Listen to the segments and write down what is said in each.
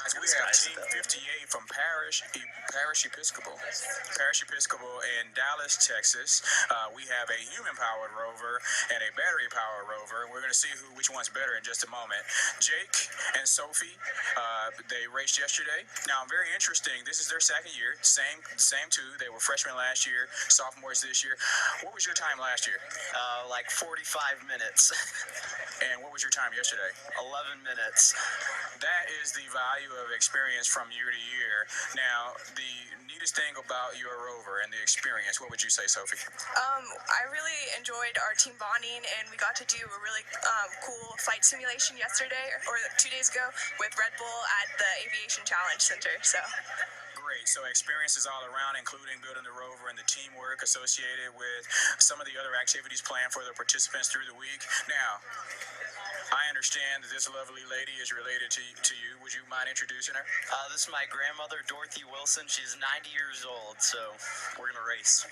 We have Team 58 from Parish Episcopal in Dallas, Texas. We have a human-powered rover and a battery-powered rover. We're going to see which one's better in just a moment. Jake and Sophie, they raced yesterday. Now, very interesting. This is their second year. Same two. They were freshmen last year, sophomores this year. What was your time last year? Like 45 minutes. And what was your time yesterday? 11 minutes. That is the value of experience from year to year. Now, the neatest thing about your rover and the experience, what would you say, Sophie? I really enjoyed our team bonding, and we got to do a really cool flight simulation yesterday, or 2 days ago, with Red Bull at the Aviation Challenge Center. So. Great. So experiences all around, including building the rover and the teamwork associated with some of the other activities planned for the participants through the week. Now, I understand that this lovely lady is related to you. Would you mind introducing her? This is my grandmother, Dorothy Wilson. She's 90 years old, so we're going to race.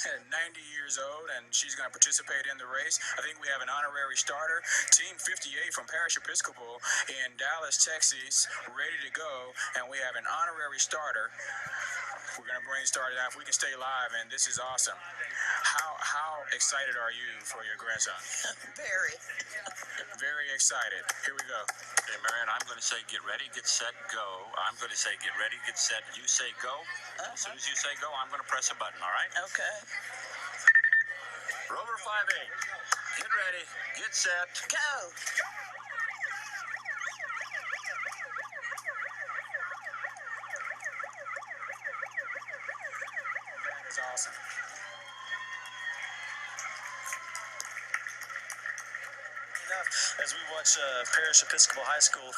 90 years old, and she's going to participate in the race. I think we have an honorary starter. Team 58 from Parish Episcopal in Dallas, Texas, ready to go, and we have an honorary starter. We're going to bring started out if we can stay live, and this is awesome. How excited are you for your grandson? Very. Very excited. Here we go. Okay, Marion, I'm going to say get ready, get set, go. I'm going to say get ready, get set. You say go. As soon as you say go, I'm going to press a button, all right? Okay. Rover 58, get ready, get set. Go. That is awesome. As we watch Parish Episcopal High School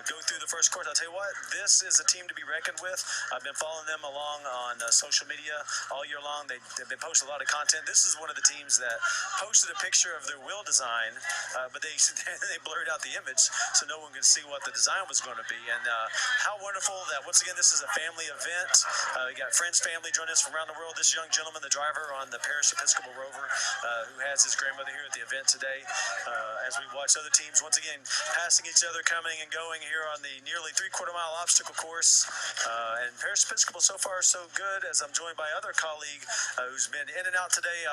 go through the first course, I'll tell you what, this is a team to be reckoned with. I've been following them along on social media all year long. They've been posting a lot of content. This is one of the teams that posted a picture of their wheel design, but they blurred out the image so no one could see what the design was going to be. And how wonderful that, once again, this is a family event. We got friends, family joining us from around the world. This young gentleman, the driver on the Parish Episcopal Rover, who has his grandmother here at the event today. As we watch other teams once again passing each other, coming and going here on the nearly 3/4-mile obstacle course. And Parish Episcopal so far so good, as I'm joined by other colleague who's been in and out today.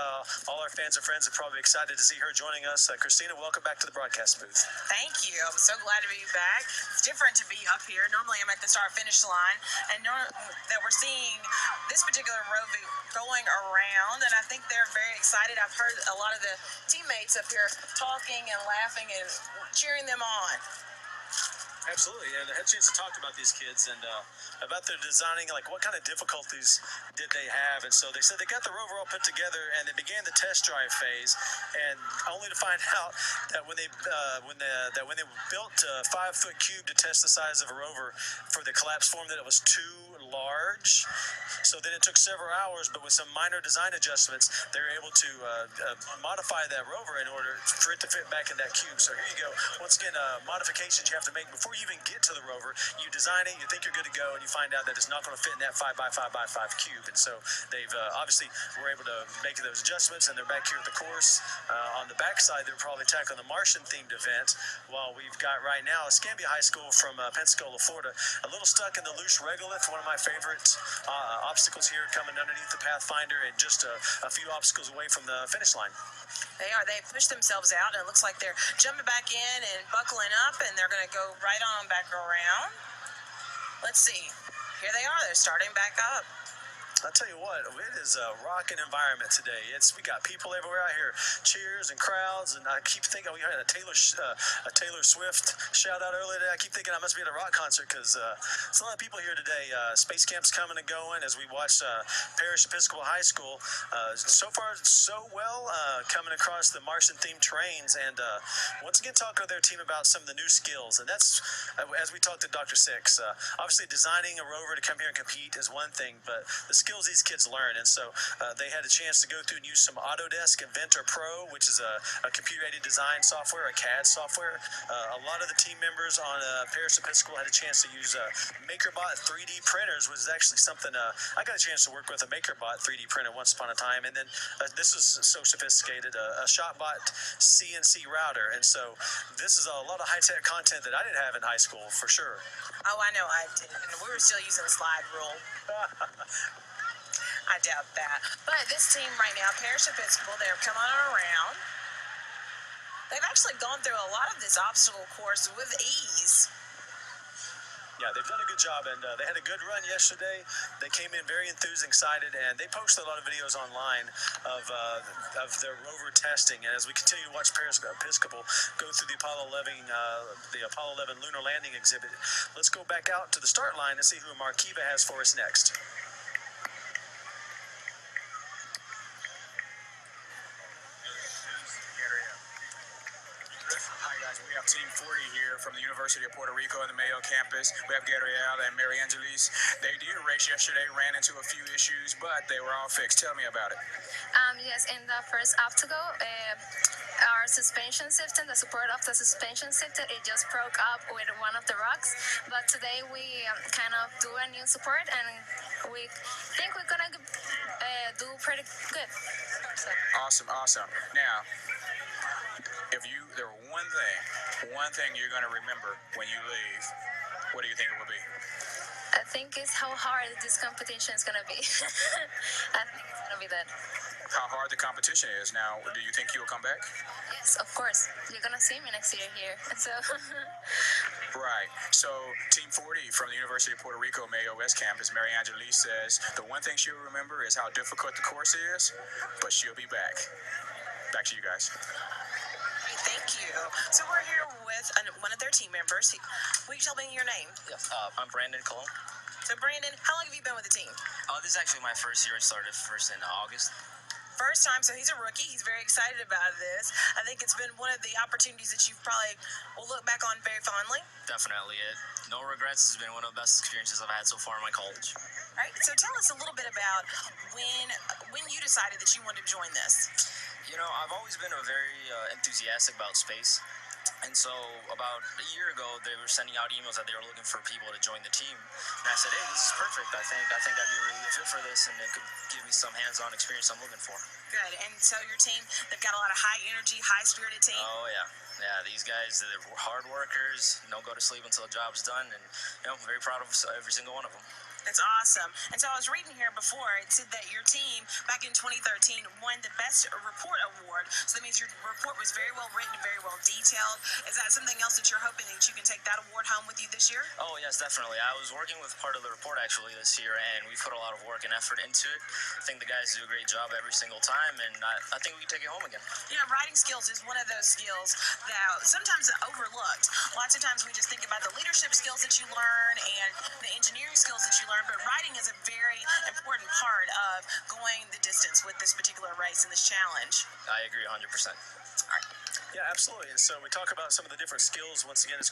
All our fans and friends are probably excited to see her joining us. Christina, welcome back to the broadcast booth. Thank you. I'm so glad to be back. It's different to be up here. Normally I'm at the start-finish line, and that we're seeing this particular rover going around, and I think they're very excited. I've heard a lot of the teammates up here talking and laughing and cheering them on. Absolutely, and I had a chance to talk about these kids and about their designing, like what kind of difficulties did they have. And so they said they got the rover all put together and they began the test drive phase, and only to find out that when they built a 5-foot cube to test the size of a rover for the collapse form, that it was too large. So then it took several hours, but with some minor design adjustments, they were able to modify that rover in order for it to fit back in that cube. So here you go. Once again, modifications you have to make before you even get to the rover. You design it, you think you're good to go, and you find out that it's not going to fit in that 5x5x5 cube. And so they've obviously were able to make those adjustments, and they're back here at the course. On the backside, they're probably tackling the Martian-themed event, while we've got right now Escambia High School from Pensacola, Florida, a little stuck in the loose regolith, one of my favorite obstacles here, coming underneath the Pathfinder and just a few obstacles away from the finish line. They are. They pushed themselves out, and it looks like they're jumping back in and buckling up, and they're going to go right on back around. Let's see. Here they are. They're starting back up. I'll tell you what, it is a rocking environment today. We got people everywhere out here, cheers and crowds, and I keep thinking we had a Taylor Swift shout out earlier today. I keep thinking I must be at a rock concert because there's a lot of people here today. Space Camp's coming and going as we watch Parish Episcopal High School. So far, so well, coming across the Martian-themed terrains, and once again talking to their team about some of the new skills. And that's, as we talked to Dr. Six, obviously designing a rover to come here and compete is one thing, but the skills skills these kids learn. And so they had a chance to go through and use some Autodesk Inventor Pro, which is a computer-aided design software, a CAD software. A lot of the team members on Parish Episcopal had a chance to use MakerBot 3D printers, which is actually something I got a chance to work with a MakerBot 3D printer once upon a time. And then this is so sophisticated, a ShopBot CNC router. And so this is a lot of high-tech content that I didn't have in high school, for sure. Oh, I know I did. And we were still using the slide rule. I doubt that. But this team right now, Parish Episcopal, they're coming around. They've actually gone through a lot of this obstacle course with ease. Yeah, they've done a good job, and they had a good run yesterday. They came in very enthused, excited, and they posted a lot of videos online of their rover testing. And as we continue to watch Parish Episcopal go through the Apollo 11 lunar landing exhibit, let's go back out to the start line and see who Markiva has for us next. Hi guys, we have Team 40 here from the University of Puerto Rico and the Mayo campus. We have Gabrielle and Mary Angelis. They did a race yesterday, ran into a few issues, but they were all fixed. Tell me about it. Yes, in the first obstacle, our suspension system, the support of the suspension system, it just broke up with one of the rocks. But today we kind of do a new support, and we think we're gonna do pretty good. So. Awesome. Now, if there were one thing you're going to remember when you leave, what do you think it will be? I think it's how hard this competition is gonna be. I think it's gonna be that. How hard the competition is. Now, do you think you'll come back? Yes, of course. You're gonna see me next year here. So. Right. So, Team 40 from the University of Puerto Rico, Mayo West Campus, Mary Angelis says the one thing she'll remember is how difficult the course is, but she'll be back. Back to you guys. Thank you. So we're here with one of their team members. Will you tell me your name? Yes, I'm Brandon Cologne. So Brandon, how long have you been with the team? This is actually my first year. I started first in August. First time, so he's a rookie. He's very excited about this. I think it's been one of the opportunities that you probably will look back on very fondly. Definitely it. No regrets. Has been one of the best experiences I've had so far in my college. All right, so tell us a little bit about when you decided that you wanted to join this. You know, I've always been very enthusiastic about space. And so about a year ago, they were sending out emails that they were looking for people to join the team. And I said, hey, this is perfect. I think I'd be a really good fit for this, and it could give me some hands-on experience I'm looking for. Good. And so your team, they've got a lot of high energy, high-spirited team. Oh, yeah. Yeah, these guys, they're hard workers, don't go to sleep until the job's done, and, I'm very proud of every single one of them. That's awesome. And so I was reading here before, it said that your team, back in 2013, won the Best Report Award. So that means your report was very well written, very well detailed. Is that something else that you're hoping that you can take that award home with you this year? Oh, yes, definitely. I was working with part of the report, actually, this year, and we put a lot of work and effort into it. I think the guys do a great job every single time, and I think we can take it home again. Yeah, writing skills is one of those skills that sometimes is overlooked. Lots of times we just think about the leadership skills that you learn and the engineering skills that you learn, but writing is a very important part of going the distance with this particular race and this challenge. I agree 100%. Yeah, absolutely. And so we talk about some of the different skills. Once again, it's